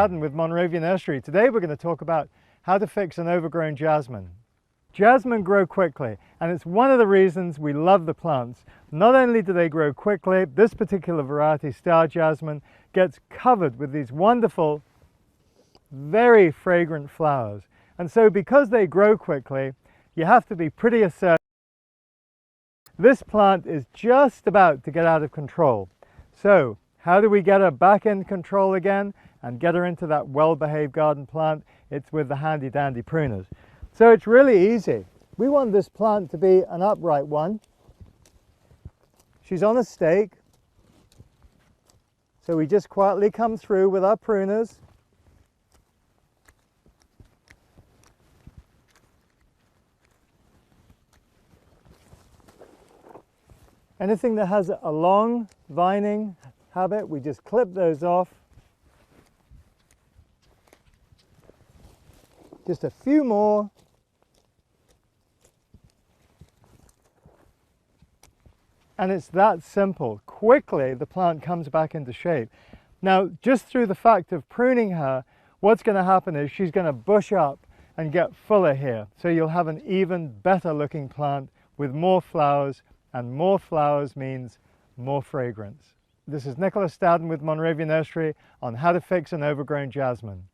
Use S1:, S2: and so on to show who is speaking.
S1: Stadden with Monrovia Nursery. Today we're going to talk about how to fix an overgrown jasmine. Jasmine grow quickly, and it's one of the reasons we love the plants. Not only do they grow quickly, this particular variety, star jasmine, gets covered with these wonderful, very fragrant flowers. And so because they grow quickly, you have to be pretty assertive. This plant is just about to get out of control. So how do we get her back in control again and get her into that well-behaved garden plant? It's with the handy dandy pruners. So it's really easy. We want this plant to be an upright one. She's on a stake. So we just quietly come through with our pruners. Anything that has a long vining habit, we just clip those off. Just a few more. And it's that simple. Quickly the plant comes back into shape. Now, just through the fact of pruning her, what's going to happen is she's going to bush up and get fuller here. So you'll have an even better looking plant with more flowers, and more flowers means more fragrance. This is Nicholas Stadden with Monrovia Nursery on how to fix an overgrown jasmine.